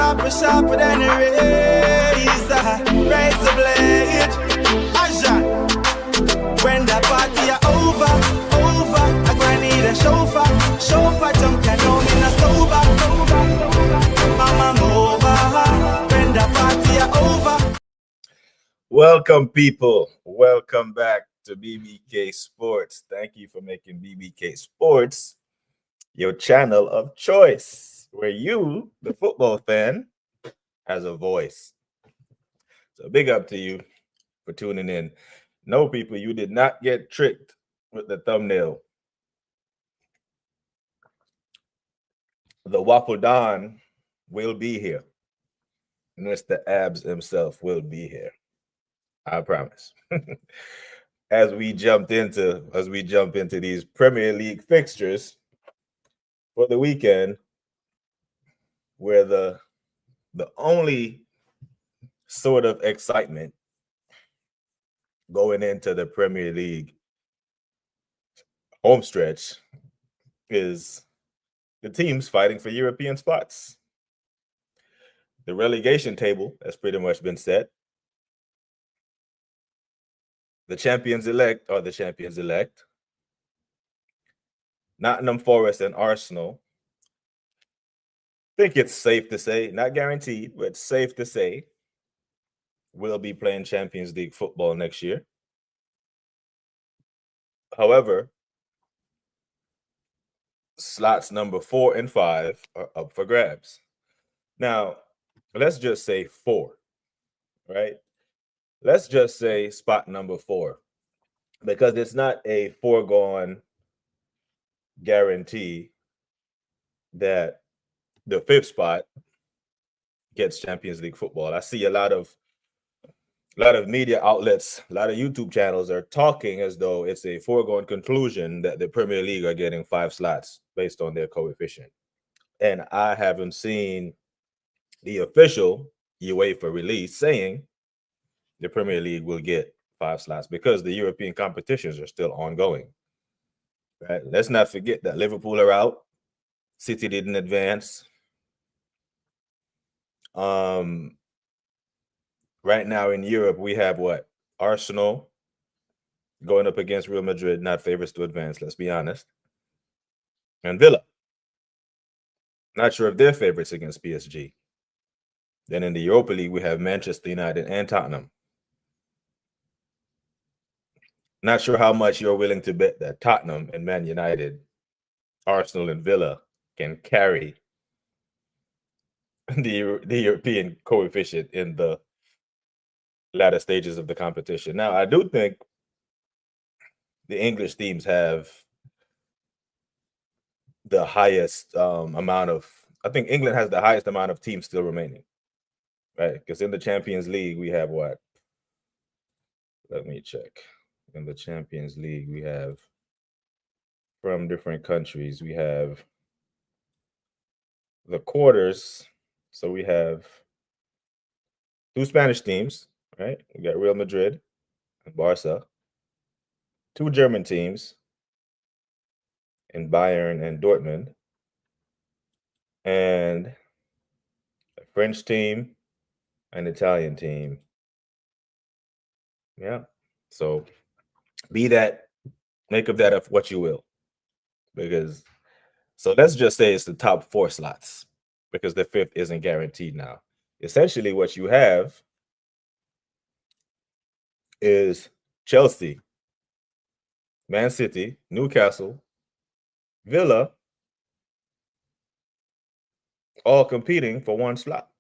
sharper than a razor. Razor blade. Ajan. When the party are over, I gonna need a chauffeur. Chauffeur jump can know me not sober. Mama over. When the party are over. Welcome, people. Welcome back to BBK Sports. Thank you for making BBK Sports your channel of choice, where you, the football fan, has a voice. So big up to you for tuning in. No, people, you did not get tricked with the thumbnail. The Waffle Don will be here. Mr. Abs himself will be here. I promise. As we jump into these Premier League fixtures for the weekend, where the only sort of excitement going into the Premier League home stretch is the teams fighting for European spots. The relegation table has pretty much been set. The champions-elect are the champions-elect. Nottingham Forest and Arsenal, I think it's safe to say, not guaranteed, but safe to say, will be playing Champions League football next year. However, slots number 4 and 5 are up for grabs. Now, let's just say 4, right? Let's just say spot number 4, because it's not a foregone guarantee that the 5th spot gets Champions League football. I see a lot of media outlets, a lot of YouTube channels are talking as though it's a foregone conclusion that the Premier League are getting 5 slots based on their coefficient. And I haven't seen the official UEFA release saying the Premier League will get 5 slots, because the European competitions are still ongoing. Right? Let's not forget that Liverpool are out. City didn't advance. Right now in Europe, we have what? Arsenal going up against Real Madrid, not favorites to advance, let's be honest. And Villa, not sure if they're favorites against PSG. Then in the Europa League, we have Manchester United and Tottenham. Not sure how much you're willing to bet that Tottenham and Man United, Arsenal and Villa can carry the European coefficient in the latter stages of the competition. Now, I do think the English teams have the highest amount of, I think England has the highest amount of teams still remaining, right? Because in the Champions League, we have what? Let me check. In the Champions League, we have, from different countries, we have the quarters. So we have 2 Spanish teams, right? We got Real Madrid and Barca. 2 German teams in Bayern and Dortmund. And a French team, an Italian team. Yeah. So make of that what you will. Because, so let's just say it's the top 4 slots, because the 5th isn't guaranteed now. Essentially, what you have is Chelsea, Man City, Newcastle, Villa, all competing for 1 slot.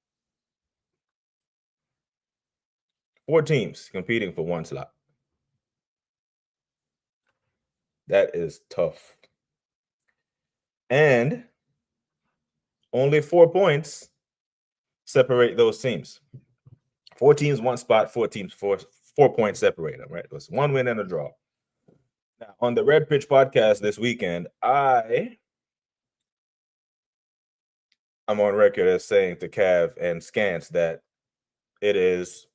4 teams competing for 1 slot. That is tough. And only 4 points separate those teams. 4 teams, 1 spot, 4 teams, 4 points separate them, right? It was 1 win and a draw. Now, on the Red Pitch podcast this weekend, I'm on record as saying to Cav and Scance that it is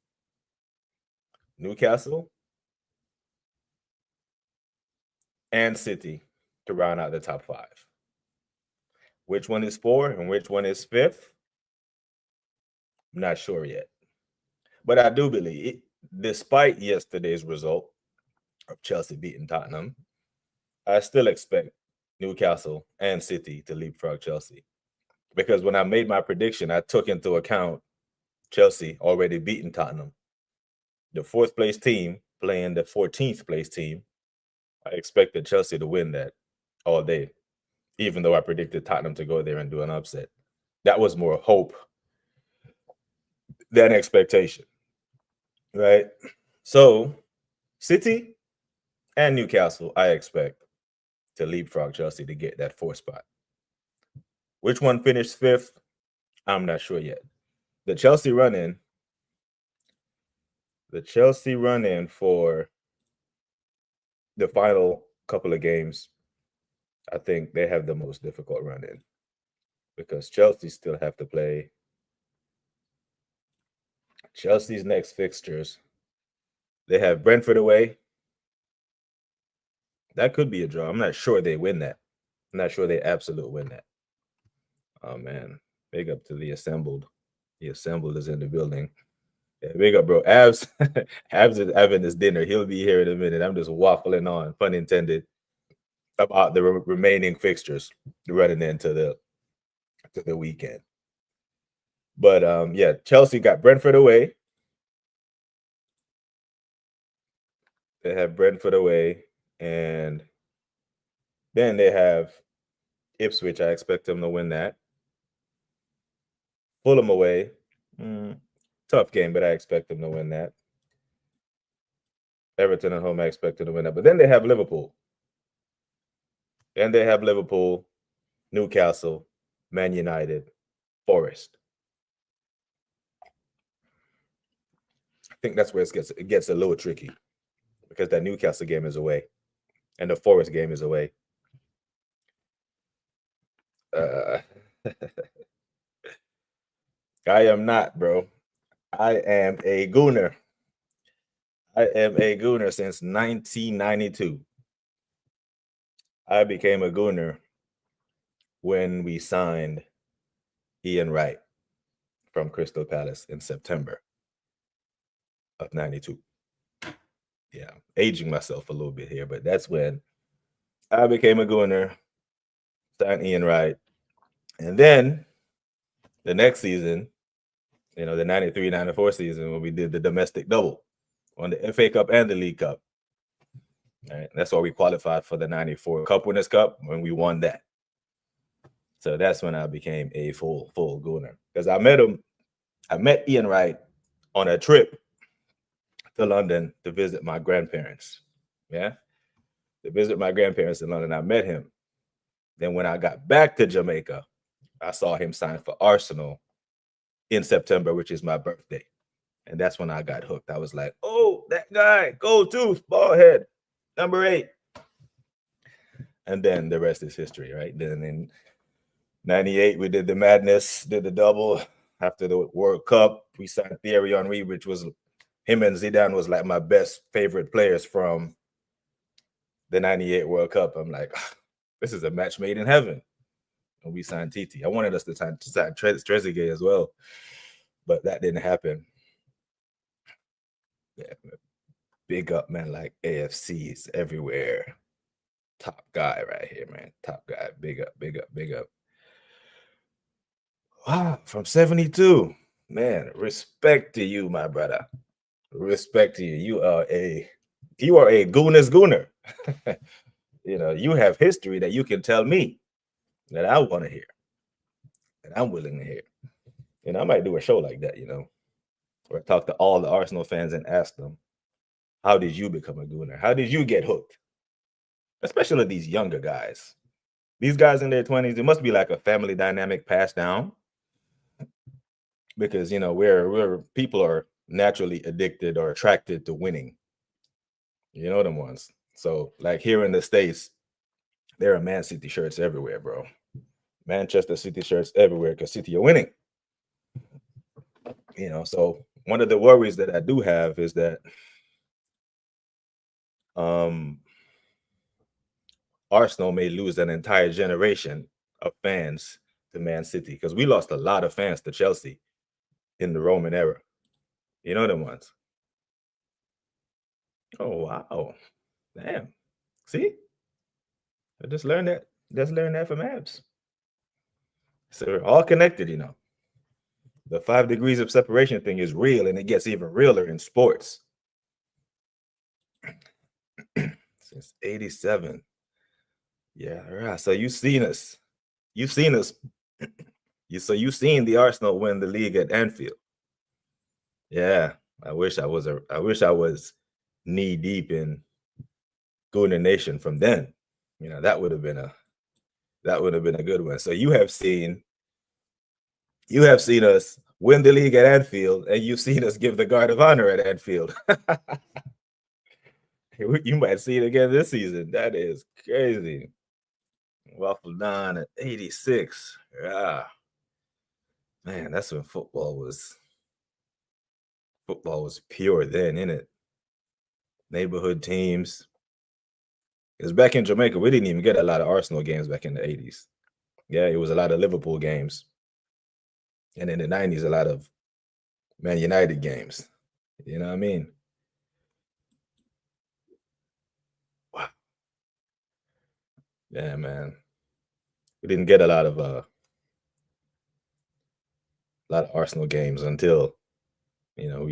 Newcastle and City to round out the top 5. Which one is 4 and which one is 5th? I'm not sure yet. But I do believe, despite yesterday's result of Chelsea beating Tottenham, I still expect Newcastle and City to leapfrog Chelsea. Because when I made my prediction, I took into account Chelsea already beating Tottenham. The fourth place team playing the 14th place team. I expected Chelsea to win that all day, even though I predicted Tottenham to go there and do an upset. That was more hope than expectation, right? So, City and Newcastle, I expect to leapfrog Chelsea to get that fourth spot. Which one finished fifth? I'm not sure yet. The Chelsea run-in for the final couple of games, I think they have the most difficult run-in because Chelsea still have to play. Chelsea's next fixtures, they have Brentford away. That could be a draw. I'm not sure they win that. I'm not sure they absolutely win that. Oh, man. Big up to the assembled. The assembled is in the building. Yeah, big up, bro. Abs is having this dinner. He'll be here in a minute. I'm just waffling on, pun intended, about the remaining fixtures running into the weekend. But yeah, Chelsea got Brentford away. They have Brentford away, and then they have Ipswich. I expect them to win that. Fulham away. Tough game, but I expect them to win that. Everton at home, I expect them to win that. But then they have Liverpool. And they have Liverpool, Newcastle, Man United, Forest. I think that's where it gets a little tricky because that Newcastle game is away and the Forest game is away. I am not, bro. I am a gooner. I am a gooner since 1992. I became a gooner when we signed Ian Wright from Crystal Palace in September of 92. Yeah, aging myself a little bit here, but that's when I became a gooner, signed Ian Wright. And then the next season, the 93-94 season, when we did the domestic double on the FA Cup and the League Cup. Right? That's why we qualified for the 94 Cup Winners' Cup when we won that. So that's when I became a full gooner. Because I met Ian Wright on a trip to London to visit my grandparents. Yeah. To visit my grandparents in London. I met him. Then when I got back to Jamaica, I saw him sign for Arsenal in September, which is my birthday. And that's when I got hooked. I was like, oh, that guy, gold tooth, bald head, number 8. And then the rest is history, right? Then in 98, we did the madness, did the double. After the World Cup, we signed Thierry Henry, which was him and Zidane was like my best favorite players from the 98 World Cup. I'm like, this is a match made in heaven. And we signed Titi. I wanted us to sign Trezeguet as well, but that didn't happen. Yeah, big up, man, like AFCs everywhere. Top guy right here, man. Top guy. Big up, big up, big up. Wow, from 72. Man, respect to you, my brother. Respect to you. You are a gooner's gooner. You have history that you can tell me that I want to hear, that I'm willing to hear. I might do a show like that, where I talk to all the Arsenal fans and ask them, how did you become a gooner? How did you get hooked? Especially these younger guys. These guys in their 20s, it must be like a family dynamic passed down. Because, where people are naturally addicted or attracted to winning. You know them ones. So, like here in the States, there are Man City shirts everywhere, bro. Manchester City shirts everywhere because City are winning. So one of the worries that I do have is that Arsenal may lose an entire generation of fans to Man City because we lost a lot of fans to Chelsea in the Roman era. You know them ones. Oh wow. Damn. See? I just learned that. Just learned that from Abs. So we're all connected, you know. The 5 degrees of separation thing is real, and it gets even realer in sports. Since 87. Yeah, right. So you've seen us. You've seen us. You've seen the Arsenal win the league at Anfield. Yeah. I wish I was knee deep in Gooner Nation from then. You know, that would have been a good one. So you have seen us win the league at Anfield, and you've seen us give the guard of honor at Anfield. You might see it again this season. That is crazy. Waffle Don at 86. Yeah. Man, that's when football was pure then, innit? Neighborhood teams. Because back in Jamaica, we didn't even get a lot of Arsenal games back in the 80s. Yeah, it was a lot of Liverpool games. And in the 90s, a lot of Man United games. You know what I mean? Wow. Yeah, man. We didn't get a lot of Arsenal games until, you know,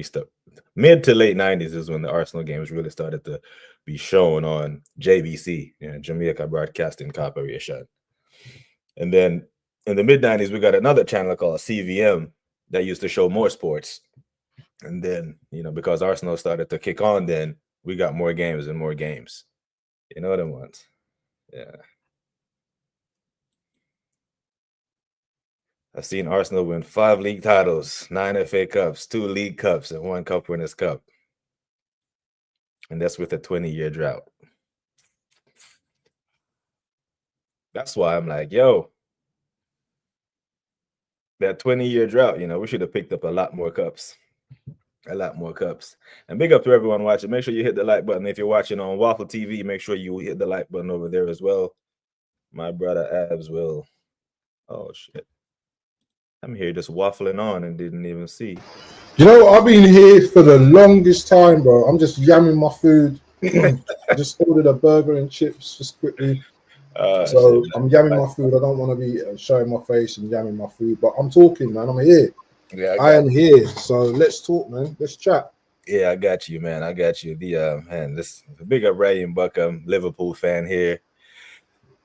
mid to late 90s is when the Arsenal games really started to be shown on JBC, you know, Jamaica Broadcasting Corporation. And then in the mid 90s, we got another channel called CVM that used to show more sports. And then, you know, because Arsenal started to kick on, then we got more games and more games. You know them ones. Yeah. I've seen Arsenal win 5 league titles, 9 FA Cups, 2 League Cups, and 1 Cup Winners' Cup. And that's with a 20-year drought. That's why I'm like, yo, that 20-year drought, you know, we should have picked up a lot more cups. A lot more cups. And big up to everyone watching. Make sure you hit the like button. If you're watching on Waffle TV, make sure you hit the like button over there as well. My brother Abs will. Oh, shit. I'm here just waffling on and didn't even see. You know, I've been here for the longest time, bro. I'm just yamming my food. I just ordered a burger and chips just quickly. So shit, I'm yamming my food. I don't want to be showing my face and yamming my food, but I'm talking, man. I'm here. Yeah, I am here. So let's talk, man. Let's chat. Yeah, I got you, man. I got you. This big up Ryan Buckham, Liverpool fan here.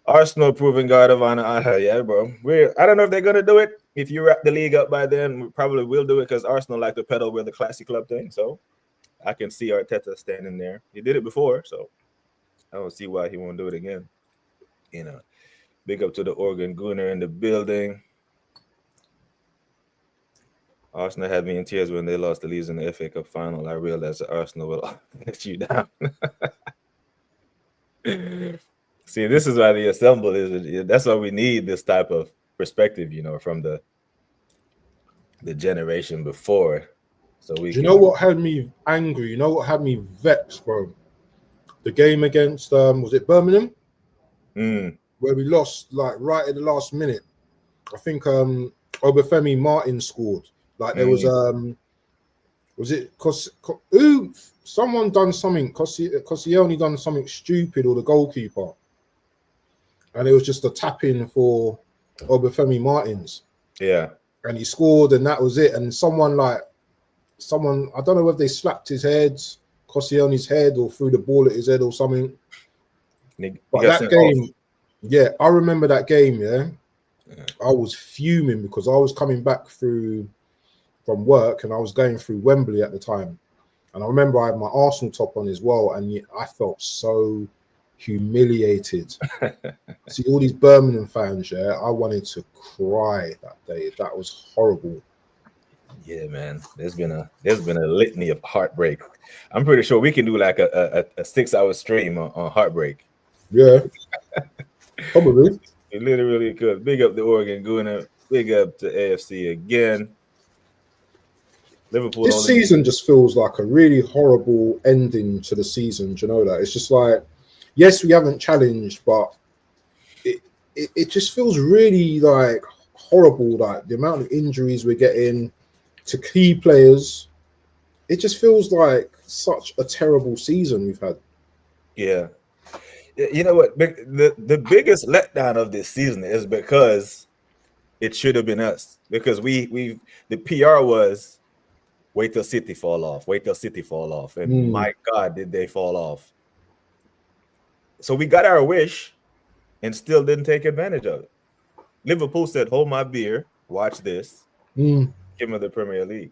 Arsenal proving guard of honor. Yeah, bro. I don't know if they're gonna do it. If you wrap the league up by then, we probably will do it because Arsenal like to pedal with the classy club thing. So I can see Arteta standing there. He did it before, so I don't see why he won't do it again. You know, big up to the Oregon Gooner in the building. Arsenal had me in tears when they lost the Leeds in the FA Cup final. I realized that Arsenal will let you down. See, this is why the assemble is. That's why we need this type of perspective, you know, from the generation before. So you know what had me angry? You know what had me vexed, bro? The game against was it Birmingham? Where we lost like right at the last minute. I think Obafemi Martin scored. Like there was it someone done something Koscielny done something stupid, or the goalkeeper, and it was just a tap in for Obafemi Martins. Yeah, and he scored, and that was it. And someone I don't know whether they slapped his head, Koscielny's head, or threw the ball at his head or something. But that game, yeah, I remember that game. Yeah, I was fuming because I was coming back from work and I was going through Wembley at the time. And I remember I had my Arsenal top on as well. And I felt so humiliated. See all these Birmingham fans, yeah, I wanted to cry that day. That was horrible. Yeah, man. There's been a litany of heartbreak. I'm pretty sure we can do like a 6-hour stream on heartbreak. Yeah. Probably. We literally could. Big up the Oregon Gooner. Big up to AFC again. Liverpool. This season just feels like a really horrible ending to the season. Do you know that? It's just like, yes, we haven't challenged, but it just feels really like horrible. Like the amount of injuries we're getting, to key players. It just feels like such a terrible season we've had. Yeah. You know what? The biggest letdown of this season is because it should have been us. Because the PR was wait till City fall off, wait till City fall off. And my God, did they fall off. So we got our wish and still didn't take advantage of it. Liverpool said, hold my beer, watch this, give me the Premier League.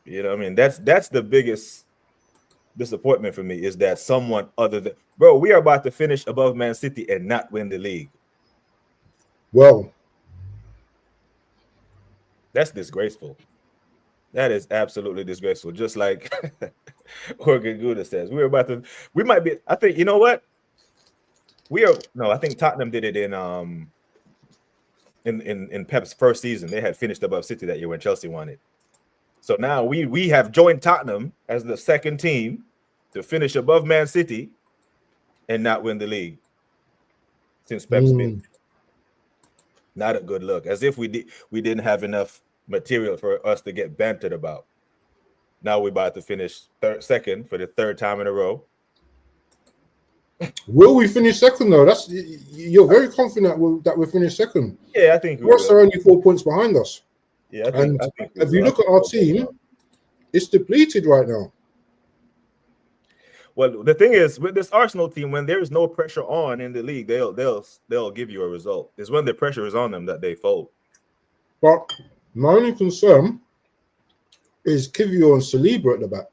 You know what I mean? That's the biggest disappointment for me, is that someone other than bro, we are about to finish above Man City and not win the league. Well, that's disgraceful. That is absolutely disgraceful. Just like Jorge Gouda says, we might be. I think, you know what? I think Tottenham did it in Pep's first season. They had finished above City that year when Chelsea won it. So now we have joined Tottenham as the second team to finish above Man City and not win the league since Pep's been. Not a good look. As if we didn't have enough material for us to get bantered about. Now we're about to finish second for the third time in a row. Will we finish second though? You're very confident that we'll finish second. Yeah, I think we are only 4 points behind us. Yeah, I think if you look at our team, it's depleted right now. Well, the thing is, with this Arsenal team, when there is no pressure on in the league, they'll give you a result. It's when the pressure is on them that they fold. But my only concern is Kivior and Saliba at the back.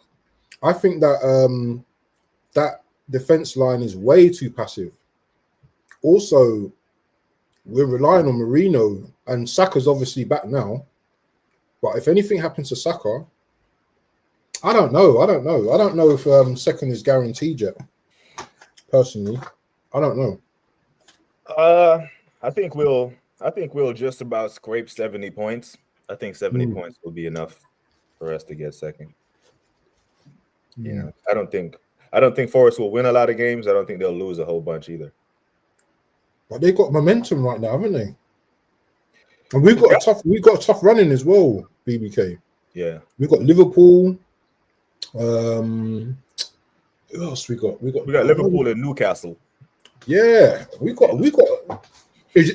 I think that that defense line is way too passive. Also, we're relying on Mourinho, and Saka's obviously back now. But if anything happens to Saka, I don't know. I don't know if second is guaranteed yet. Personally, I don't know. I think we'll just about scrape 70 points. I think 70 points will be enough for us to get second. Yeah, I don't think Forest will win a lot of games. I don't think they'll lose a whole bunch either. But they got momentum right now, haven't they? And we've got a tough running as well, BBK. Yeah. We've got Liverpool. Who else we got? We got Liverpool and Newcastle. Yeah, we got.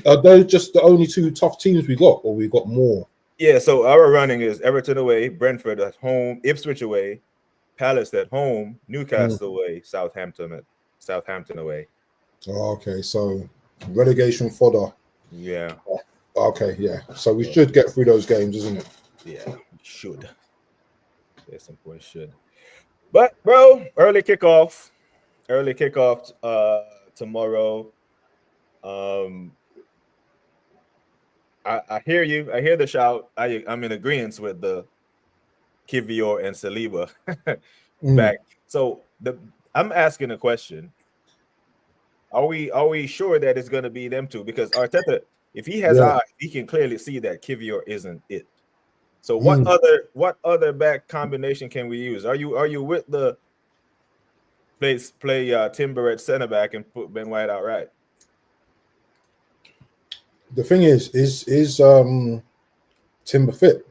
Are those just the only two tough teams we got, or we got more? Yeah, so our running is Everton away, Brentford at home, Ipswich away, Palace at home, Newcastle away, Southampton away. Oh, okay, so relegation fodder. Yeah. Okay, yeah. So we should get through those games, isn't it? Yeah, we should. At some point, should. But bro, early kickoff tomorrow. I hear you. I hear the shout. I'm in agreement with the Kivior and Saliba back. So I'm asking a question. Are we sure that it's going to be them two? Because Arteta, if he has eyes, he can clearly see that Kivior isn't it. So what other back combination can we use? Are you with the play Timber at center back and put Ben White out right? The thing is Timber fit?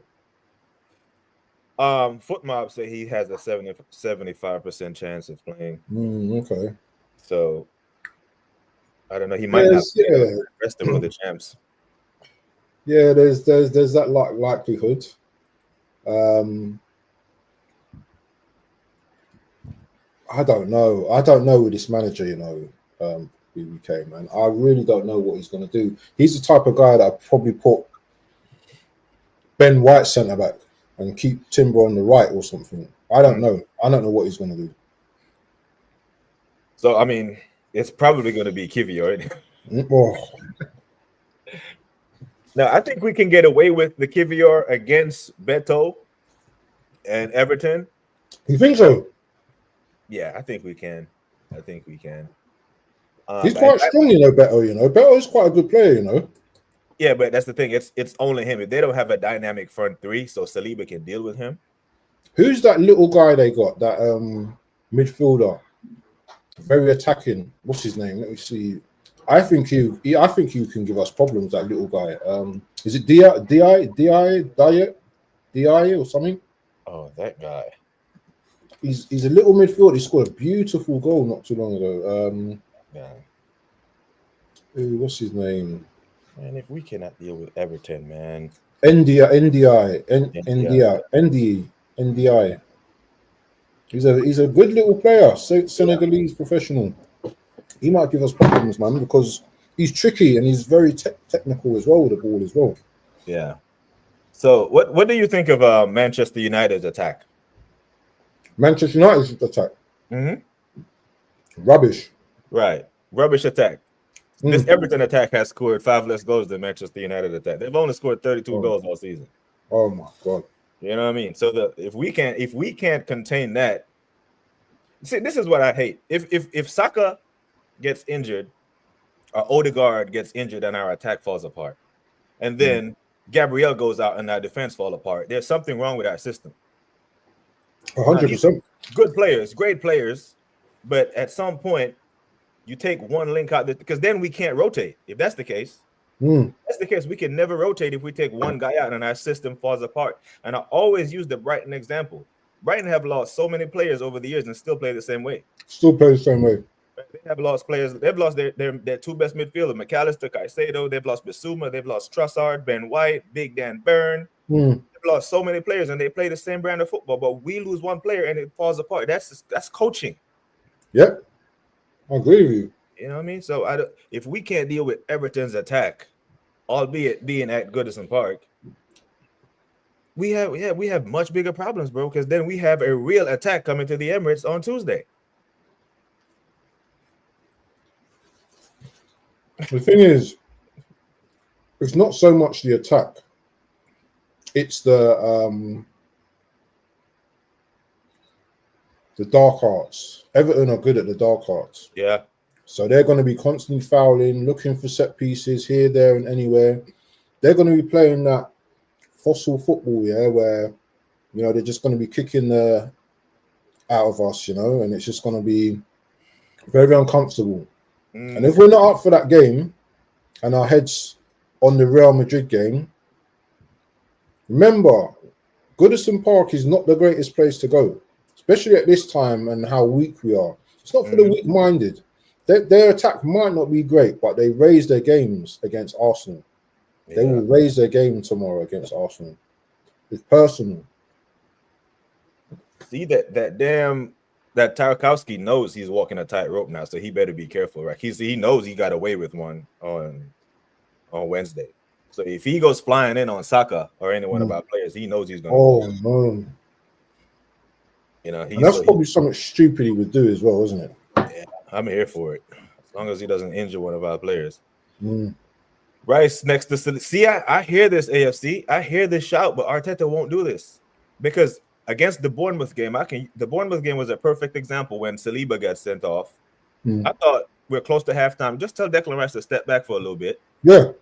Footmob say he has a 75% chance of playing. Okay. So I don't know. He might not play the rest of the champs. Yeah, there's that likelihood. I don't know with this manager, BBK, man. I really don't know what he's going to do. He's the type of guy that I'd probably put Ben White centre back and keep Timber on the right or something. I don't know. I don't know what he's going to do. So, I mean, it's probably going to be Kivior. Now, I think we can get away with the Kivior against Beto and Everton. You think so? Yeah, I think we can. He's quite strong, Beto. Beto is quite a good player, Yeah, but that's the thing. It's only him. If they don't have a dynamic front three, so Saliba can deal with him. Who's that little guy they got? That midfielder, very attacking. What's his name? Let me see. I think you can give us problems. That little guy. Is it Diet? DI or something. Oh, that guy. He's a little midfielder. He scored a beautiful goal not too long ago. Yeah. What's his name? Man, if we cannot deal with Everton, man. NDI. He's a good little player, Senegalese professional. He might give us problems, man, because he's tricky and he's very technical as well with the ball as well. Yeah. So what do you think of Manchester United's attack? Manchester United's attack. Mm-hmm. Rubbish. Right. Rubbish attack. This Everton attack has scored 5 less goals than Manchester United attack. They've only scored 32 goals all season. Oh my God. You know what I mean? So if we can't contain that, see, this is what I hate. If Saka gets injured, or Odegaard gets injured, and our attack falls apart, and then Gabriel goes out and our defense fall apart, there's something wrong with our system. 100%. Good players, great players, but at some point you take one link out because then we can't rotate. If that's the case, we can never rotate if we take one guy out and our system falls apart. And I always use the Brighton example. Brighton have lost so many players over the years and still play the same way. They have lost players. They've lost their 2 best midfielders, McAllister, Caicedo. They've lost Bissouma. They've lost Trossard, Ben White, Big Dan Burn. They've lost so many players, and they play the same brand of football. But we lose one player, and it falls apart. That's coaching. Yep, I agree with you. You know what I mean? So if we can't deal with Everton's attack, albeit being at Goodison Park, we have much bigger problems, bro. Because then we have a real attack coming to the Emirates on Tuesday. The thing is, it's not so much the attack; it's the dark arts. Everton are good at the dark arts. Yeah. So they're going to be constantly fouling, looking for set pieces here, there, and anywhere. They're going to be playing that fossil football, where they're just going to be kicking the out of us, and it's just going to be very, very uncomfortable. And if we're not up for that game and our heads on the Real Madrid game, remember, Goodison Park is not the greatest place to go, especially at this time and how weak we are. It's not for the weak-minded. Their attack might not be great, but they raise their games against Arsenal. Yeah. They will raise their game tomorrow against Arsenal. It's personal. See that Tarkowski knows he's walking a tightrope now, so he better be careful, right? He knows he got away with one on Wednesday. So if he goes flying in on Saka or any one of our players, he knows he's going to. Oh no! That's probably something stupid he would do as well, isn't it? Yeah, I'm here for it. As long as he doesn't injure one of our players. Rice next to see, I hear this AFC. I hear this shout, but Arteta won't do this because against the Bournemouth game, the Bournemouth game was a perfect example when Saliba got sent off. I thought we're close to halftime. Just tell Declan Rice to step back for a little bit. Yeah.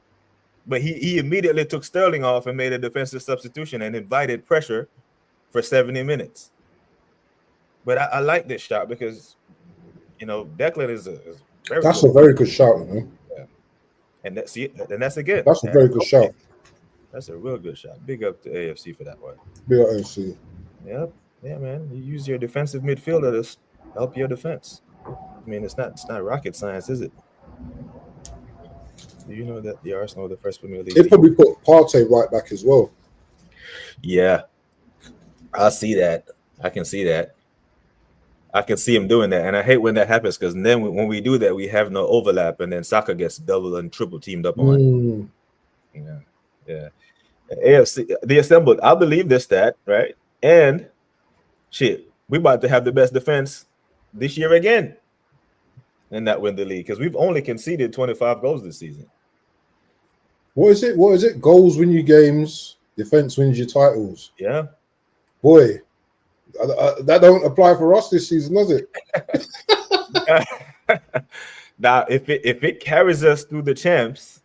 But he immediately took Sterling off and made a defensive substitution and invited pressure for 70 minutes. But I like this shot because, Declan is very That's good. A very good shout, man. Yeah. And that's again. That's a very good shout. That's a real good shot. Big up to AFC for that one. Big up AFC. Yep. Yeah, man. You use your defensive midfielder to help your defense. I mean, it's not rocket science, is it? Do you know that the Arsenal are the first Premier League? They probably put Partey right back as well. Yeah. I see that. I can see that. I can see him doing that. And I hate when that happens because then when we do that, we have no overlap and then Saka gets double and triple teamed up on. Yeah. AFC, the assembled. I believe this stat, right? And we about to have the best defense this year again. And that win the league because we've only conceded 25 goals this season. What is it? Goals win you games, defense wins you titles. Yeah. Boy, that don't apply for us this season, does it? Now, if it carries us through the champs,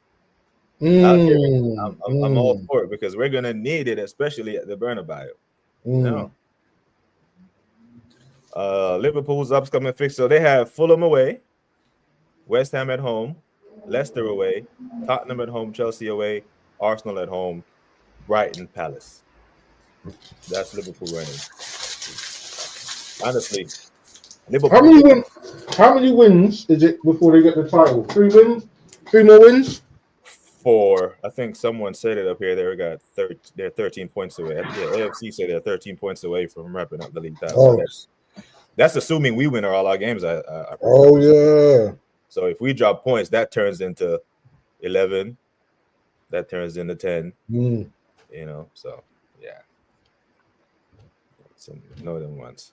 I'm all for it because we're gonna need it, especially at the Bernabeu. No. Liverpool's upcoming fixture. So they have Fulham away, West Ham at home, Leicester away, Tottenham at home, Chelsea away, Arsenal at home, Brighton, Palace. That's Liverpool running. Honestly, Liverpool. How many wins is it before they get the title? 3 wins? 3 more wins? 4. I think someone said it up here. They're 13 points away. Yeah, AFC said they're 13 points away from wrapping up the league title. So that's assuming we win all our games. Yeah. So if we drop points, that turns into 11. That turns into 10. You know, so yeah. Some northern ones.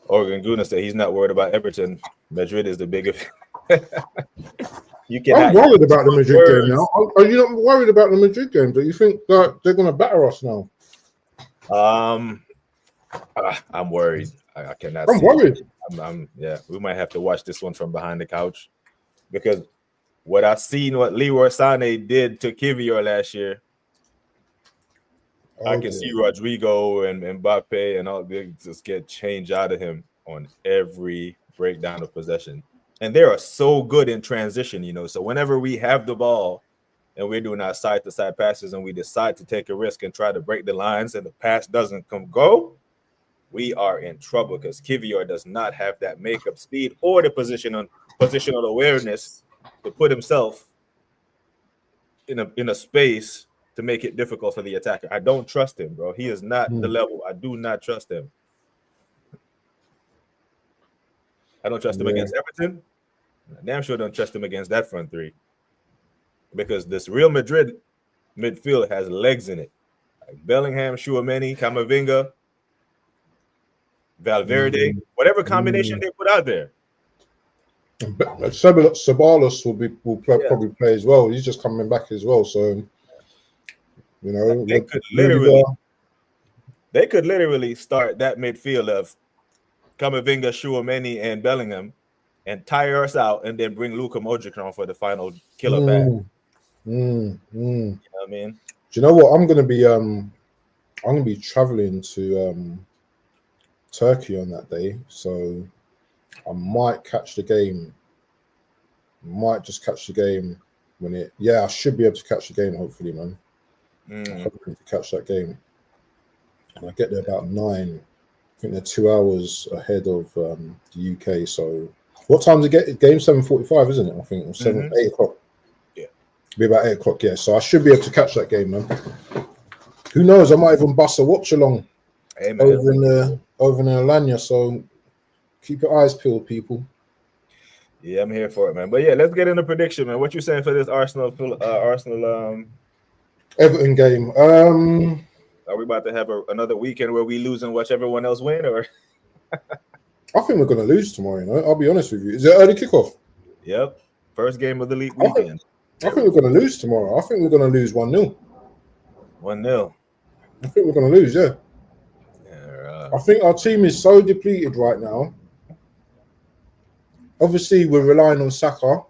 Oregon Guna said he's not worried about Everton. Madrid is the biggest. I'm worried about the Madrid game now. Are you not worried about the Madrid game? Do you think that they're going to batter us now? I'm worried. I cannot. I'm worried. Yeah, we might have to watch this one from behind the couch because what Leroy Sané did to Kivior last year. I can see Rodrigo and Mbappe and all they just get change out of him on every breakdown of possession. And they are so good in transition, you know. So whenever we have the ball and we're doing our side-to-side passes and we decide to take a risk and try to break the lines and the pass doesn't go, we are in trouble because Kivior does not have that makeup speed or the positional awareness to put himself in a space to make it difficult for the attacker. I don't trust him, bro. He is not the level. I do not trust him. I don't trust him against Everton. I damn sure don't trust him against that front three. Because this Real Madrid midfield has legs in it. Like Bellingham, Tchouaméni, Camavinga, Valverde, whatever combination they put out there. Ceballos will probably play as well. He's just coming back as well. So, you know, they could literally start that midfield of Camavinga, Tchouaméni, and Bellingham and tire us out and then bring Luka Modric on for the final killer back. You know what I mean? Do you know what? I'm gonna be traveling to Turkey on that day, so I might catch the game. Might just catch the game when it. Yeah, I should be able to catch the game. Hopefully, man. I'm hoping to catch that game. And I get there about 9. I think they're 2 hours ahead of the UK. So, what time to get game? 7:45, isn't it? I think or 8 o'clock. Yeah, be about 8 o'clock. Yeah, so I should be able to catch that game, man. Who knows? I might even bust a watch along over in Alanya. So keep your eyes peeled, people. Yeah, I'm here for it, man. But yeah, let's get into prediction, man. What you saying for this Arsenal Everton game? Are we about to have another weekend where we lose and watch everyone else win, or? I think we're going to lose tomorrow. You know, I'll be honest with you. Is it early kickoff? Yep, first game of the league weekend. I think we're going to lose tomorrow. I think we're going to lose 1-0. 1-0. I think we're going to lose. Yeah. I think our team is so depleted right now. Obviously, we're relying on Saka.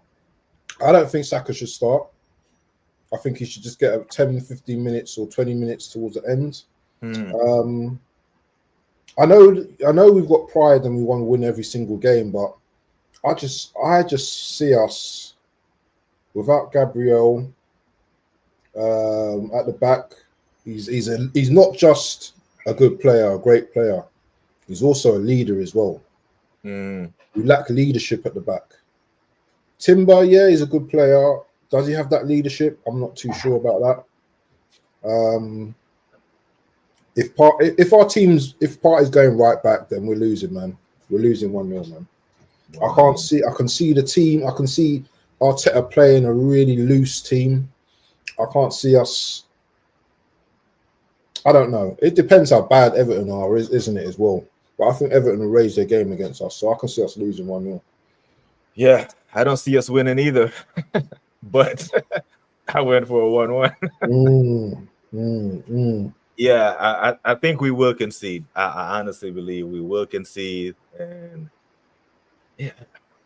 I don't think Saka should start. I think he should just get 10, 15 minutes or 20 minutes towards the end. I know we've got pride and we want to win every single game, but I just see us without Gabriel at the back. He's not just a good player, a great player. He's also a leader as well. We lack leadership at the back. Timber, yeah, he's a good player. Does he have that leadership? I'm not too sure about that. If Partey's going right back, then we're losing, man. We're losing 1-0, man. Wow. I can see the team. I can see Arteta playing a really loose team. I can't see us. I don't know. It depends how bad Everton are, isn't it, as well? But I think Everton will raise their game against us, so I can see us losing 1-0. Yeah, I don't see us winning either. But I went for a 1-1. Yeah, I think we will concede. I honestly believe we will concede. And yeah,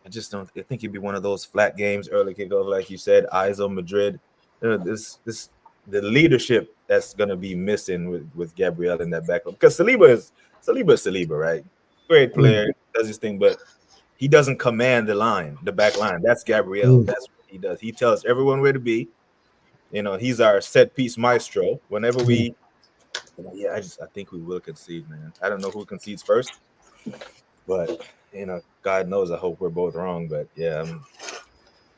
I just don't. I think it'd be one of those flat games, early kickoff, like you said. Eyes on Madrid. The leadership that's gonna be missing with Gabriel in that backline, because Saliba is Saliba, right? Great player, does his thing, but he doesn't command the back line. That's Gabriel. That's what he does. He tells everyone where to be. You know, he's our set piece maestro. Whenever we Yeah, I think we will concede, man. I don't know who concedes first, but God knows. I hope we're both wrong, but yeah,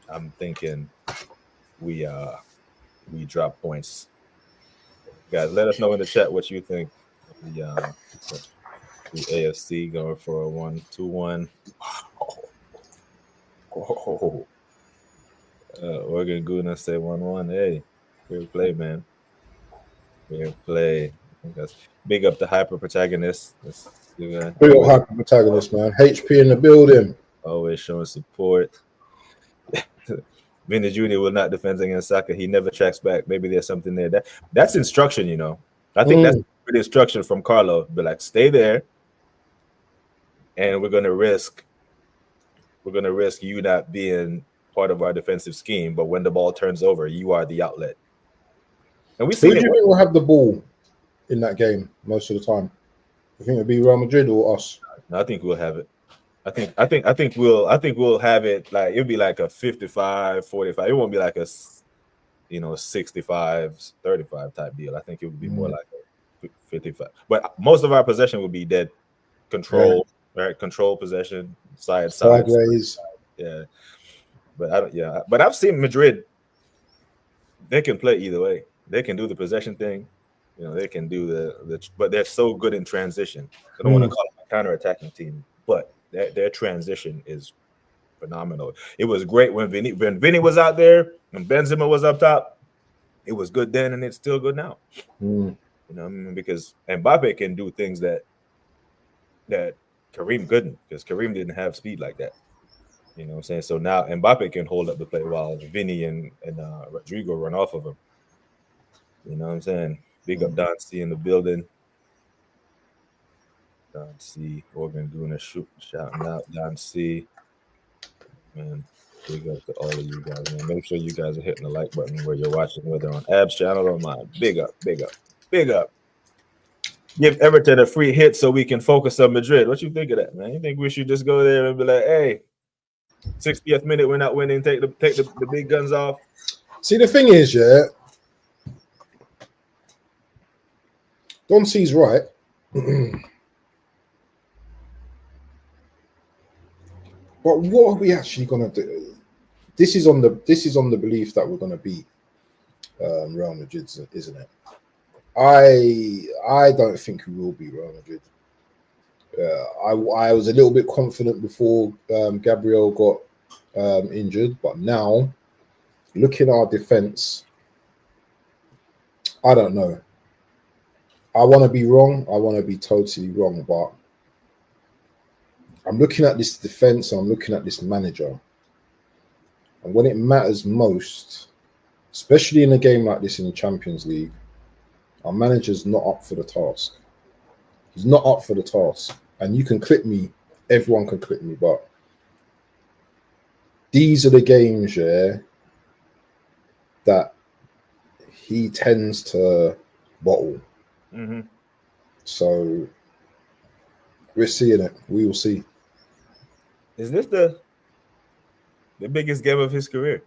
I'm thinking we drop points. Guys, let us know in the chat what you think. The AFC going for a 1-2-1. Oh. Oregon Guna say 1-1. Hey, fair play, man. Fair play. I think that's big up the hyper protagonist. Big up hyper protagonist, man. HP in the building. Always showing support. Vinny Jr. will not defend against Saka. He never tracks back. Maybe there's something there. That's instruction, I think that's good instruction from Carlo. But like, stay there, and we're gonna risk you not being part of our defensive scheme. But when the ball turns over, you are the outlet. And we see. Who do you think will have the ball in that game most of the time? You think it'll be Real Madrid or us? No, I think we'll have it. I think we'll have it. Like, it'll be like a 55-45. It won't be like a 65-35 type deal. I think it would be more like a 55. But most of our possession will be dead control, right? Control possession, sideways. Yeah. But I've seen Madrid. They can play either way. They can do the possession thing. They can do the but they're so good in transition. I don't want to call them a counter-attacking team, but their transition is phenomenal. It was great when Vinny was out there and Benzema was up top. It was good then, and it's still good now. Because Mbappe can do things that Karim couldn't, because Karim didn't have speed like that. You know what I'm saying? So now Mbappe can hold up the play while Vinny and Rodrigo run off of him. You know what I'm saying? Big up Don C in the building. Don C, Oregon doing a shouting out Don C. Man, big up to all of you guys, man. Make sure you guys are hitting the like button where you're watching, whether on Ab's channel or mine. Big up, big up, big up. Give Everton a free hit so we can focus on Madrid. What you think of that, man? You think we should just go there and be like, hey, 60th minute, we're not winning, take the big guns off? See, the thing is, Don C's right. But what are we actually gonna do? This is on the belief that we're gonna beat Real Madrid, isn't it? I don't think we will beat Real Madrid. I was a little bit confident before Gabriel got injured, but now looking at our defense, I don't know. I want to be wrong. I want to be totally wrong, but I'm looking at this defense and I'm looking at this manager. And when it matters most, especially in a game like this in the Champions League, our manager's not up for the task. He's not up for the task. And you can clip me, everyone can clip me, but these are the games, that he tends to bottle. Mm-hmm. So we're seeing it. We will see. Is this the biggest game of his career?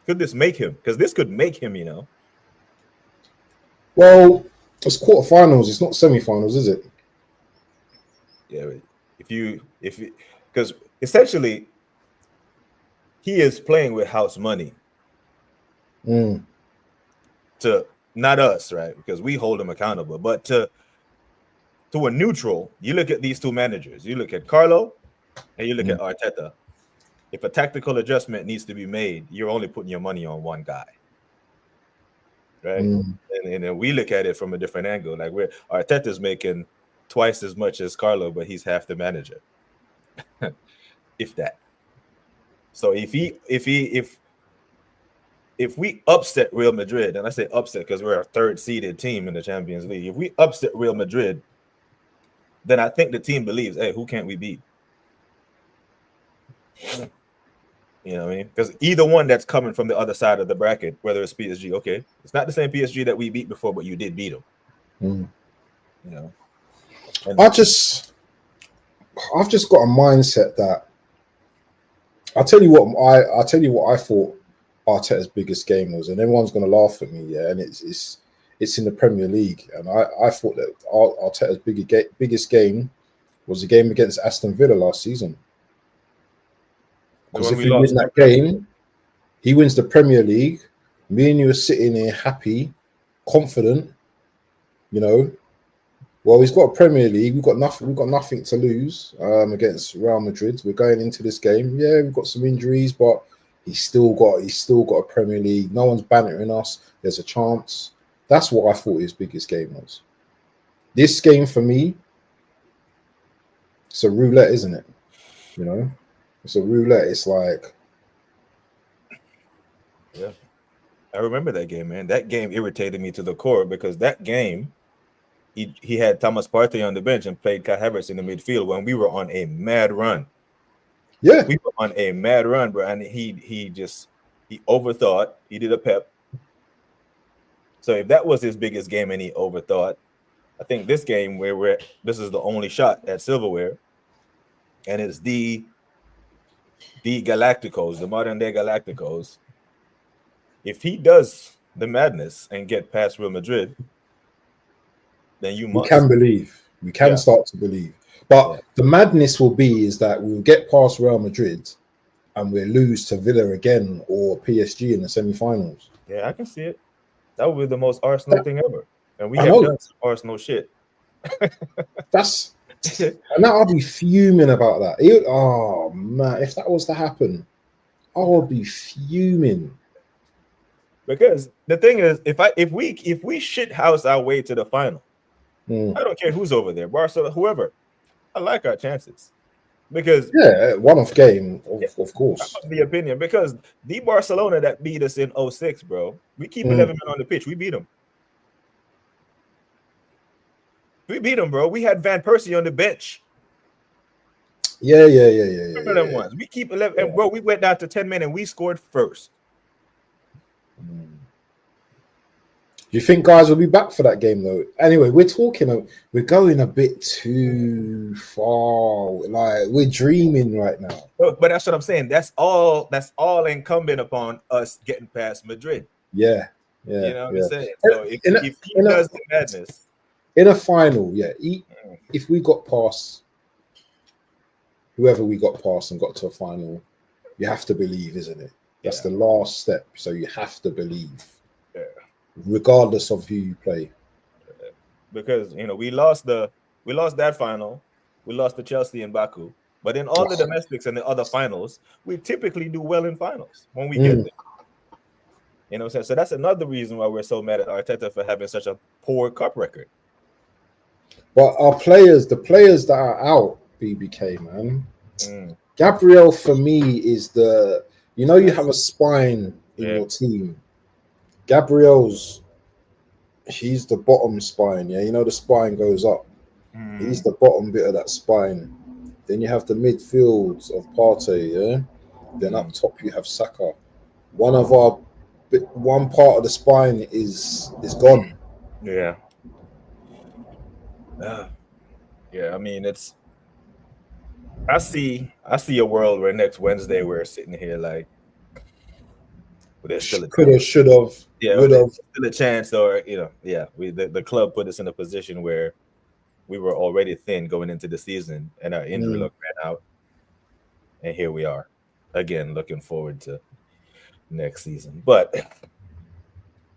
Could this make him? Because this could make him, Well, it's quarterfinals. It's not semi-finals, is it? Yeah. Because essentially he is playing with house money. To not us, right? Because we hold him accountable, but to a neutral, you look at these two managers. You look at Carlo and you look at Arteta. If a tactical adjustment needs to be made, you're only putting your money on one guy, right? And then we look at it from a different angle. Like, Arteta's making twice as much as Carlo, but he's half the manager, if that. So if we upset Real Madrid, and I say upset because we're a third seeded team in the Champions League, if we upset Real Madrid, then I think the team believes, hey, who can't we beat? You know what I mean? Because either one that's coming from the other side of the bracket, whether it's PSG, okay, it's not the same PSG that we beat before, but you did beat them. I've just got a mindset that I'll tell you what I thought Arteta's biggest game was, and everyone's going to laugh at me, yeah. And it's in the Premier League, and I thought that Arteta's biggest game was the game against Aston Villa last season. Because if he wins that game, he wins the Premier League. Me and you are sitting here happy, confident, you know. Well, he's got a Premier League. We've got nothing to lose against Real Madrid. We're going into this game. Yeah, we've got some injuries, but he's still got a Premier League. No one's bantering us. There's a chance. That's what I thought his biggest game was. This game for me, it's a roulette, isn't it? You know, it's a roulette. It's like, yeah. I remember that game, man. That game irritated me to the core because that game, he had Thomas Partey on the bench and played Kai Havertz in the midfield when we were on a mad run. Yeah, we were on a mad run, bro. And he overthought. He did a pep. So if that was his biggest game and he overthought, I think this game this is the only shot at silverware, and it's the Galacticos, the modern day Galacticos. If he does the madness and get past Real Madrid, then you must. We can believe. We can start to believe. But the madness will be is that we'll get past Real Madrid and we'll lose to Villa again or PSG in the semi-finals. Yeah, I can see it. That would be the most Arsenal thing ever. And we have done some Arsenal shit. And I'll be fuming about that. Oh man, if that was to happen, I would be fuming. Because the thing is, if we shit house our way to the final, I don't care who's over there, Barcelona, whoever. I like our chances. Because one-off game, of course. That's the opinion. Because the Barcelona that beat us in 06, bro, we keep 11 men on the pitch. We beat them. We beat them, bro. We had Van Persie on the bench. Yeah. Remember them ones. We keep 11, and bro, we went down to 10 men and we scored first. Do you think guys will be back for that game though? Anyway, we're going a bit too far. Like we're dreaming right now. But that's what I'm saying. That's all incumbent upon us getting past Madrid. Yeah. You know what I'm saying? So if he does the madness in a final, if we got past whoever we got past and got to a final, you have to believe, isn't it? That's the last step. So you have to believe. Yeah. Regardless of who you play. Because we lost that final. We lost to Chelsea in Baku. But in all the domestics and the other finals, we typically do well in finals when we get there. You know what I'm saying? So that's another reason why we're so mad at Arteta for having such a poor cup record. But the players that are out, BBK, man. Gabriel for me is you have a spine in your team. Gabriel's, he's the bottom spine, the spine goes up. He's the bottom bit of that spine. Then you have the midfield of Partey, Then up top you have Saka. One part of the spine is gone. Yeah. I mean, I see a world where next Wednesday we're sitting here like, there's still a could have, should have, would have. Still a chance, or the club put us in a position where we were already thin going into the season, and our injury luck ran out, and here we are again, looking forward to next season. But it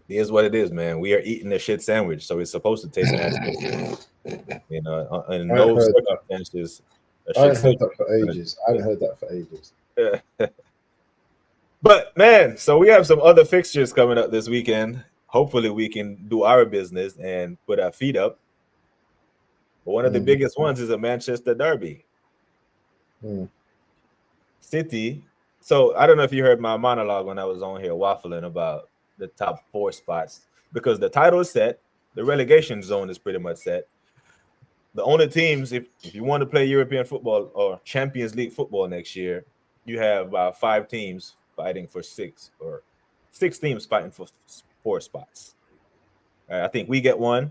is what it is, man. We are eating a shit sandwich, so it's supposed to taste nasty. In no circumstances. I haven't heard that for ages. But man, so we have some other fixtures coming up this weekend. Hopefully we can do our business and put our feet up. But one of the biggest ones is a Manchester derby. City. So I don't know if you heard my monologue when I was on here waffling about the top 4 spots, because the title is set. The relegation zone is pretty much set. The only teams, if you want to play European football or Champions League football next year, you have about 5 teams fighting for 6 teams fighting for 4 spots. I think we get 1.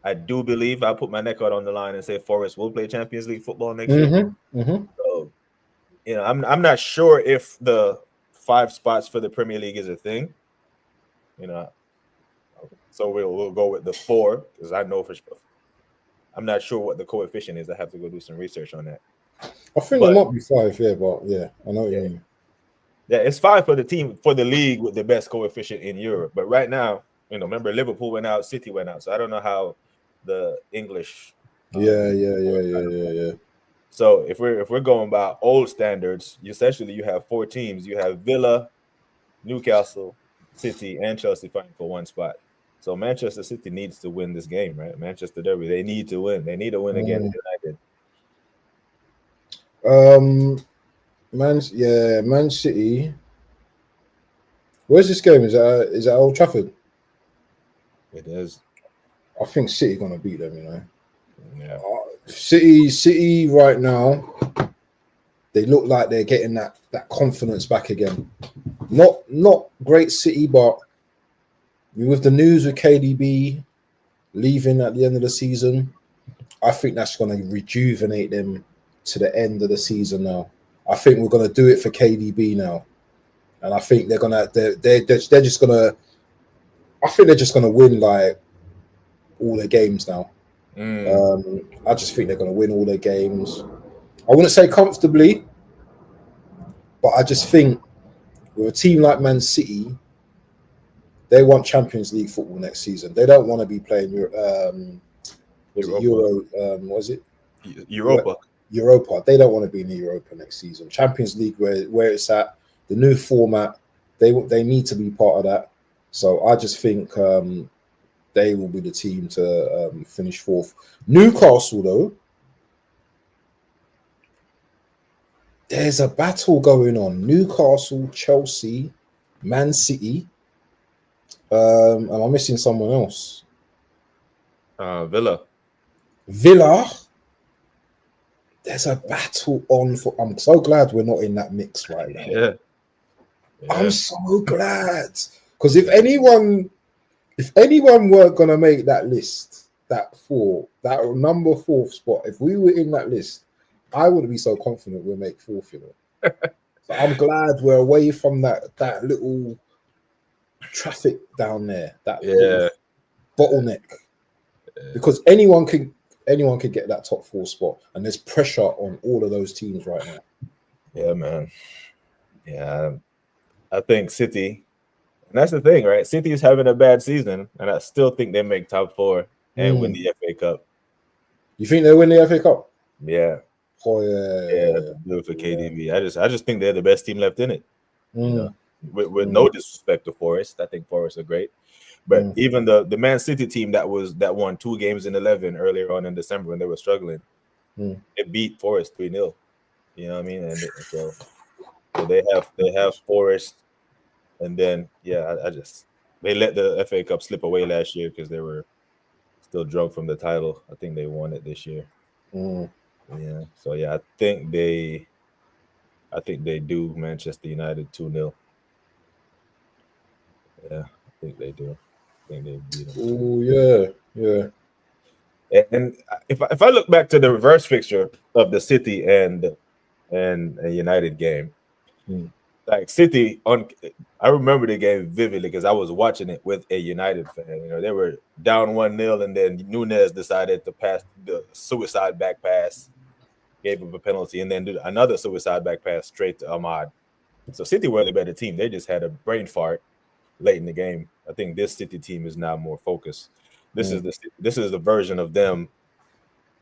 I do believe I'll put my neck out on the line and say Forest will play Champions League football next year. So, I'm not sure if the 5 spots for the Premier League is a thing. You know, so we'll go with the 4 because I know for sure. I'm not sure what the coefficient is. I have to go do some research on that. I think it might be 5, but yeah, I know what you mean. Yeah, it's 5 for the team for the league with the best coefficient in Europe. But right now, remember Liverpool went out, City went out, so I don't know how the English. Yeah. So if we're going by old standards, essentially you have 4 teams. You have Villa, Newcastle, City, and Chelsea fighting for 1 spot. So Manchester City needs to win this game, right? Manchester Derby. They need to win. They need to win against United. Man City. Where's this game? Is that Old Trafford? It is. I think City gonna beat them. Yeah. City right now, they look like they're getting that confidence back again. Not great City, but with the news with KDB leaving at the end of the season, I think that's going to rejuvenate them to the end of the season now. I think we're going to do it for KDB now, and I think they're just gonna win like all their games now. I just think they're going to win all their games. I wouldn't say comfortably, but I just think with a team like Man City, they want Champions League football next season. They don't want to be playing Europa. They don't want to be in the Europa next season. Champions League, where it's at, the new format, they need to be part of that. So I just think they will be the team to finish 4th. Newcastle, though, there's a battle going on. Newcastle, Chelsea, Man City. Am I missing someone else? Villa. There's a battle on for. I'm so glad we're not in that mix right now. Yeah. I'm so glad, because if anyone weren't gonna make that list, that number 4th spot, if we were in that list, I wouldn't be so confident we'll make 4th. So I'm glad we're away from that little traffic down there, that bottleneck, because anyone can get that top 4 spot, and there's pressure on all of those teams right now. Yeah, man. Yeah, I think City, and that's the thing, right? City is having a bad season, and I still think they make top 4 and win the FA Cup. You think they win the FA Cup? Yeah. Oh yeah. Do it for KDB. I just think they're the best team left in it. With no disrespect to Forest, I think Forest are great, but even the Man City team that won 2 games in 11 earlier on in December when they were struggling, it beat Forest 3-0. You know what I mean? And so they have Forest, and then they let the FA Cup slip away last year because they were still drunk from the title. I think they won it this year. Yeah. So I think they do Manchester United 2-0. Yeah, I think they do. I think they beat them. Oh yeah. And if I look back to the reverse fixture of the City and a United game, like City I remember the game vividly because I was watching it with a United fan. They were down 1-0, and then Nunez decided to pass the suicide back pass, gave him a penalty, and then do another suicide back pass straight to Ahmad. So City were the better team. They just had a brain fart late in the game. I think this City team is now more focused. This is the version of them,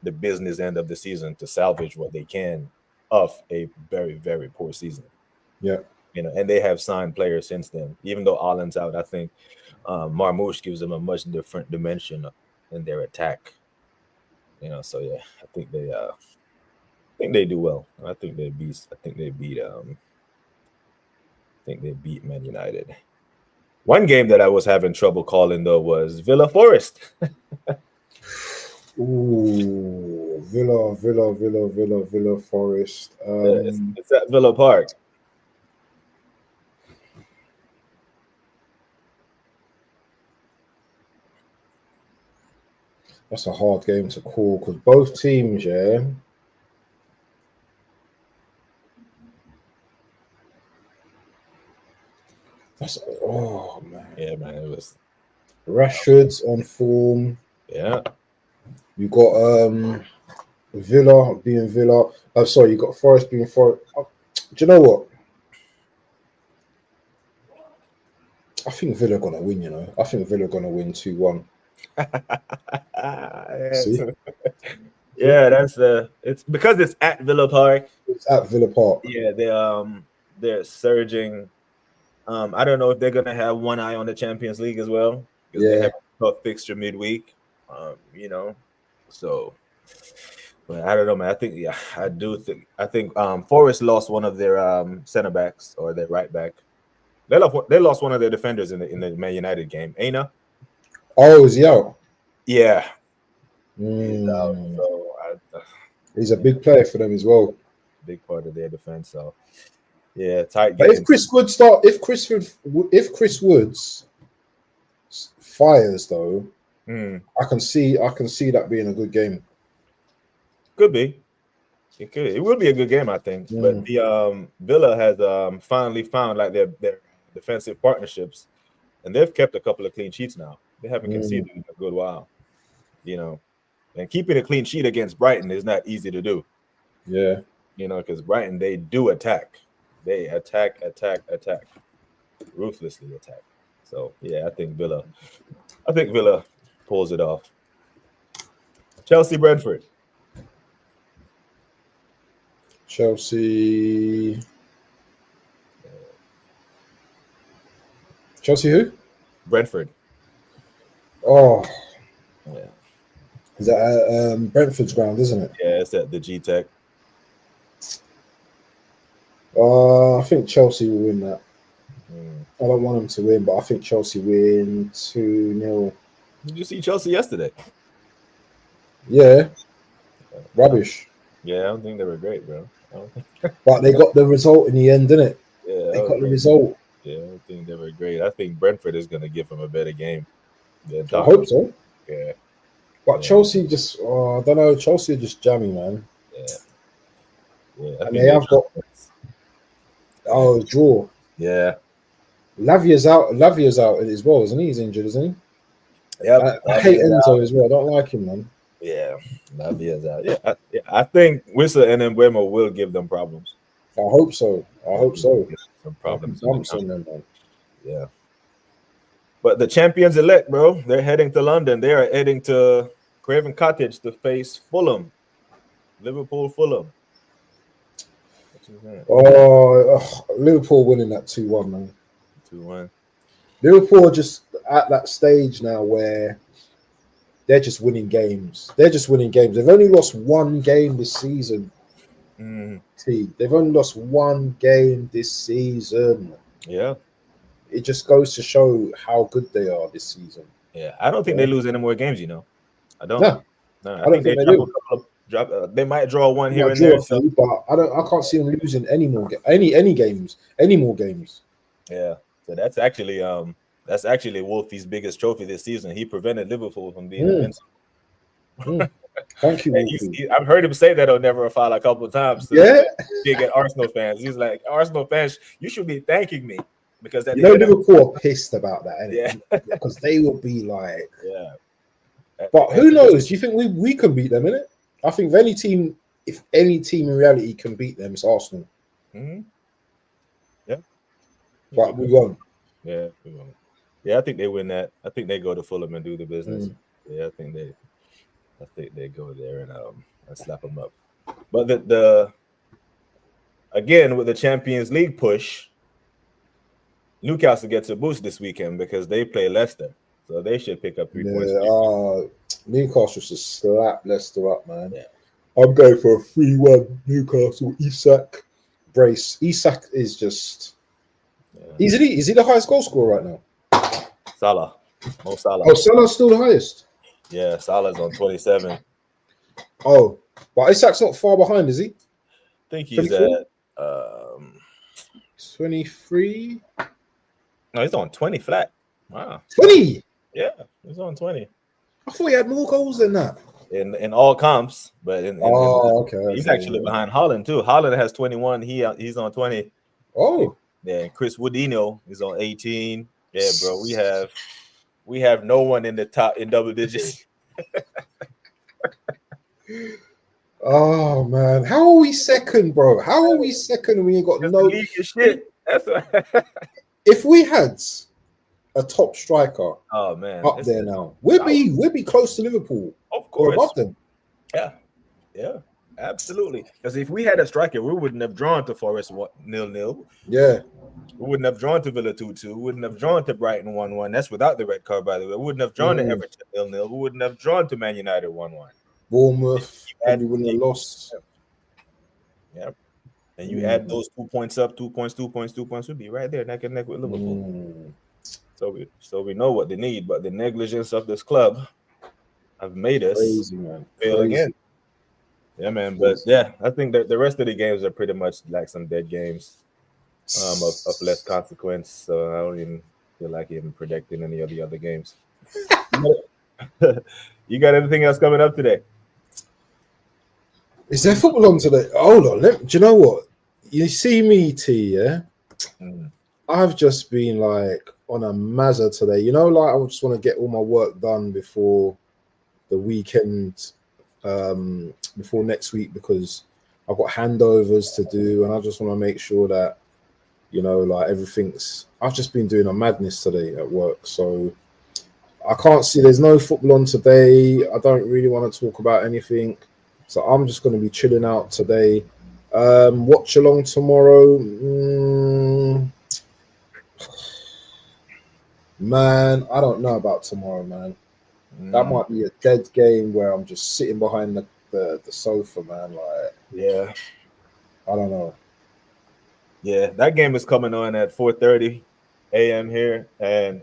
the business end of the season, to salvage what they can of a very, very poor season. Yeah. And they have signed players since then. Even though Allen's out, I think Marmoush gives them a much different dimension in their attack. So I think they do well. I think they beat Man United. One game that I was having trouble calling, though, was Villa Forest. Ooh, Villa Forest. It's at Villa Park. That's a hard game to call because both teams, Oh man. Yeah, man. It was Rashford's on form. yeah. You got Villa being Villa. Oh, sorry, you got Forest being Forest. Do you know what? I think Villa gonna win. You know, I think Villa gonna win 2-1. See, Yeah, that's it's because it's at Villa Park. it's at Villa Park. Yeah, they're surging. I don't know if they're gonna have one eye on the Champions League as well because they have a tough fixture midweek. You know, so. But I don't know, man. I think I think Forest lost one of their center backs or their right back. They lost one of their defenders in the Man United game. Aina. Oh, is he out? Yeah. Mm. He's out. So he's a big player for them as well. Big part of their defense. So yeah, tight game. But if Chris Woods fires though, I can see that being a good game. Could be. It could. It will be a good game, I think. But the Villa has finally found like their defensive partnerships, and they've kept a couple of clean sheets now. They haven't conceded in a good while, you know. And keeping a clean sheet against Brighton is not easy to do. Yeah, you know, because Brighton, they do attack. They attack, ruthlessly attack. So yeah, I think Villa pulls it off. Chelsea, Brentford. Chelsea who? Brentford. Oh, yeah. Is that at Brentford's ground, isn't it? Yeah, it's at the G-Tech. I think Chelsea will win that. I don't want them to win, but I think Chelsea win 2-0. Did you see Chelsea yesterday? Yeah. Rubbish. Yeah, I don't think they were great, bro. But they got the result in the end, didn't it? Yeah, they got the result. Yeah, I don't think they were great. I think Brentford is going to give them a better game. I hope so. Yeah. But Chelsea just, I don't know. Chelsea are just jammy, man. Yeah. And they have got draw. Yeah. Lavia's out as well, isn't he? He's injured, isn't he? Yeah. I hate Enzo as well. I don't like him, man. Yeah, Lavia's out. Yeah, I think Wissa and Mbeumo will give them problems. I hope so. Some problems. On them, man. Yeah. But the champions elect, bro, they're heading to London. They are heading to Craven Cottage to face Fulham. Liverpool, Fulham. Liverpool winning that 2-1, man. 2-1. Liverpool are just at that stage now where they're just winning games. They've only lost one game this season. They've only lost one game this season. Yeah. It just goes to show how good they are this season. Yeah, I don't think they lose any more games, you know. I don't. No, I think they do. They might draw one here and there. But I can't see them losing any more games. Yeah. So that's actually Wolfie's biggest trophy this season. He prevented Liverpool from being invincible. Thank you, Wolfie. I've heard him say that on Never a Foul a couple of times. Yeah. Big at Arsenal fans. He's like, Arsenal fans, you should be thanking me. Because Liverpool are pissed about that, yeah. Because they will be like, yeah. But who knows? Do you think we can beat them, innit? I think if any team in reality can beat them, it's Arsenal. Yeah. But we won't. Yeah, we won't. Yeah, I think they win that. I think they go to Fulham and do the business. Yeah, I think they go there and slap them up. But the again with the Champions League push, Newcastle gets a boost this weekend because they play Leicester, so they should pick up 3 points. Newcastle should slap Leicester up, man. Yeah. I'm going for a 3-1 Newcastle. Isak brace. Isak is just. Yeah. Is he the highest goal scorer right now? Salah. Mo Salah. Oh, Salah's still the highest. Yeah, Salah's on 27. Oh, but Isak's not far behind, is he? I think he's 24? At 23. No, he's on 20 flat. Wow. 20? Yeah, he's on 20. I thought he had more goals than that. In all comps, but okay. He's actually behind Haaland too. Haaland has 21. He's on 20. Oh. Yeah, and Chris Woodino is on 18. Yeah, bro, we have no one in the top in double digits. Oh man, how are we second, bro? How are we second and we ain't got Just no the league is shit. That's what... If we had a top striker Oh man, up there now, we'd be close to Liverpool of or course above them. Yeah, absolutely. Because if we had a striker, we wouldn't have drawn to Forest 0-0. Yeah, we wouldn't have drawn to Villa 2-2. We wouldn't have drawn to Brighton 1-1. That's without the red card, by the way. We wouldn't have drawn to Everton 0-0. We wouldn't have drawn to Man United 1-1. Bournemouth probably wouldn't have lost. Yeah. And you add those 2 points up, 2 points, 2 points, 2 points, would be right there, neck and neck with Liverpool. So we know what they need, but the negligence of this club have made us fail again. Yeah, man. But yeah, I think that the rest of the games are pretty much like some dead games of less consequence. So I don't even feel like even predicting any of the other games. You got anything else coming up today? Is there football on today? Hold on. Do you know what? You see me, T, yeah? I've just been like on a mazza today. You know, like I just want to get all my work done before the weekend, before next week, because I've got handovers to do and I just want to make sure that, you know, like everything's... I've just been doing a madness today at work. So I can't see... There's no football on today. I don't really want to talk about anything. So I'm just going to be chilling out today. Watch along tomorrow. Man, I don't know about tomorrow, man. That might be a dead game where I'm just sitting behind the sofa, man. Like, yeah, I don't know. Yeah, that game is coming on at 4:30 a.m. here, and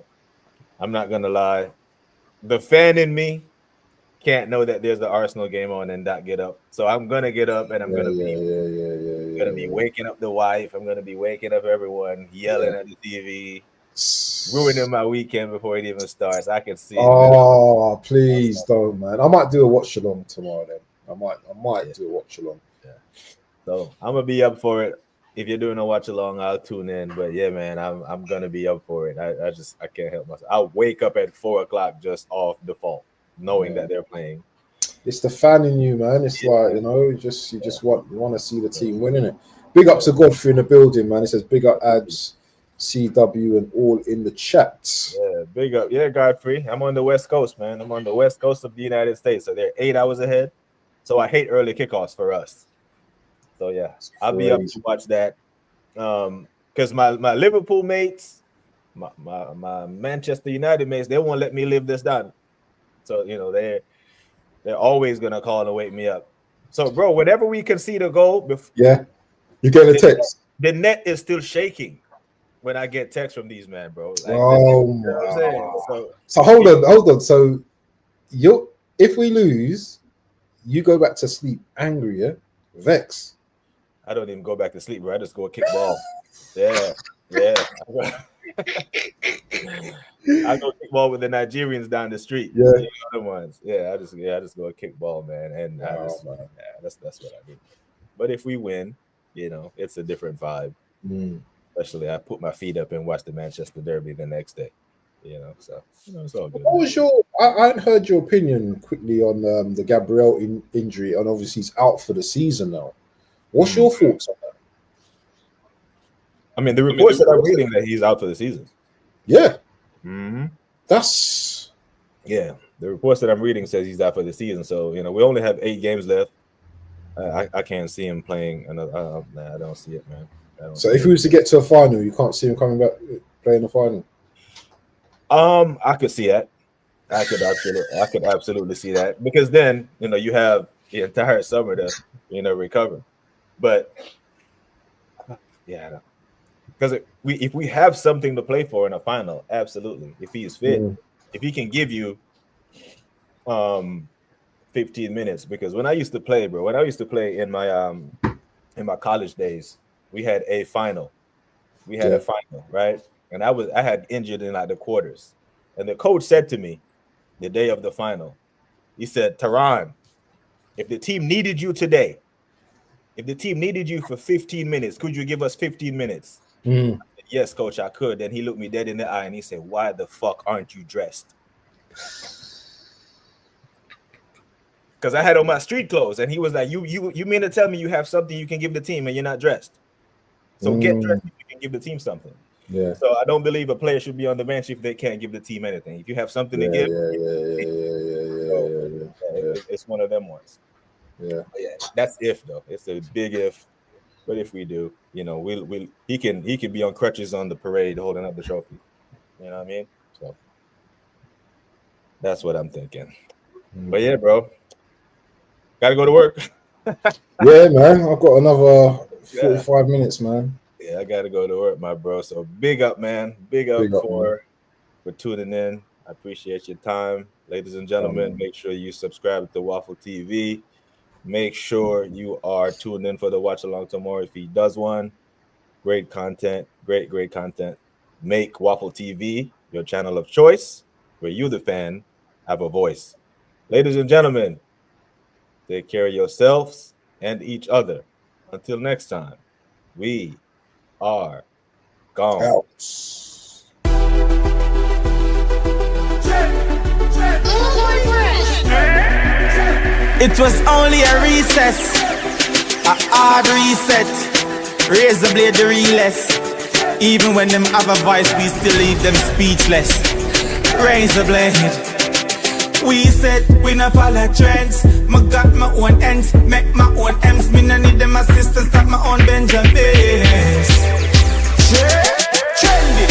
I'm not gonna lie, the fan in me can't know that there's the Arsenal game on and not get up. So I'm gonna get up and I'm gonna be waking up the wife. I'm gonna be waking up everyone, yelling at the TV, ruining my weekend before it even starts. I can see it. Oh, please don't, man. I might do a watch along tomorrow then. I might do a watch along. Yeah. So I'm gonna be up for it. If you're doing a watch along, I'll tune in. But yeah, man, I'm gonna be up for it. I can't help myself. I'll wake up at 4:00 just off default, knowing that they're playing. It's the fan in you, man. It's like, you know, you just want to see the team winning it. Big up to Godfrey in the building, man. It says big up Abs, CW, and all in the chat. Yeah, big up. Yeah, Godfrey. I'm on the West Coast, man. I'm on the West Coast of the United States. So they're 8 hours ahead. So I hate early kickoffs for us. So yeah, I'll be up to watch that. Because my Liverpool mates, my Manchester United mates, they won't let me live this down. So, you know, they're always gonna call and wake me up. So, bro, whenever we concede a goal, you get a text. The net is still shaking when I get texts from these men, bro. Like, so hold on. So if we lose, you go back to sleep angry, yeah? Vex. I don't even go back to sleep, bro. I just go kick ball. Yeah. I go kick ball with the Nigerians down the street. Yeah, the other ones. I just go kick ball, man. And that's what I do. But if we win, you know, it's a different vibe. Especially I put my feet up and watch the Manchester Derby the next day. You know, so you know, it's all good. What was I hadn't heard your opinion quickly on the Gabriel injury, and obviously he's out for the season now. What's your thoughts on that? I mean, the reports that I'm reading that he's out for the season. Yeah. The reports that I'm reading says he's out for the season. So, you know, we only have 8 games left. I can't see him playing another. I don't see it, man. So if he was to get to a final, you can't see him coming back playing the final? I could see that. I could absolutely see that, because then, you know, you have the entire summer to, you know, recover. But yeah, because if we have something to play for in a final, absolutely. If he is fit, if he can give you 15 minutes, because when I used to play, bro, in my college days, we had a final. A final, right? And I had injured in like the quarters. And the coach said to me the day of the final, he said, "Taran, if the team needed you today, if the team needed you for 15 minutes, could you give us 15 minutes?" I yes, coach, I could. Then he looked me dead in the eye and he said, why the fuck aren't you dressed? Because I had on my street clothes, and he was like, you mean to tell me you have something you can give the team and you're not dressed? So get dressed if you can give the team something. Yeah. So I don't believe a player should be on the bench if they can't give the team anything. If you have something to give, it's one of them ones. Yeah. But yeah, that's if though. It's a big if. But if we do, you know, he can be on crutches on the parade holding up the trophy. You know what I mean? So that's what I'm thinking. But yeah, bro. Gotta go to work. Yeah, man. I've got another 45 minutes, man. Yeah, I gotta go to work, my bro. So big up, man. Big up for tuning in. I appreciate your time. Ladies and gentlemen, make sure you subscribe to Waffle TV. Make sure you are tuned in for the watch along tomorrow if he does one. Great content, great content. Make Waffle TV your channel of choice, where you, the fan, have a voice. Ladies and gentlemen, take care of yourselves and each other. Until next time, we are gone. Out. It was only a recess, a hard reset. Razor blade the realest. Even when them have a voice, we still leave them speechless. Razor blade. We said we not follow trends. Me got my own ends, make my own M's. Me no need them assistance, at my own Benjamins. Trendy,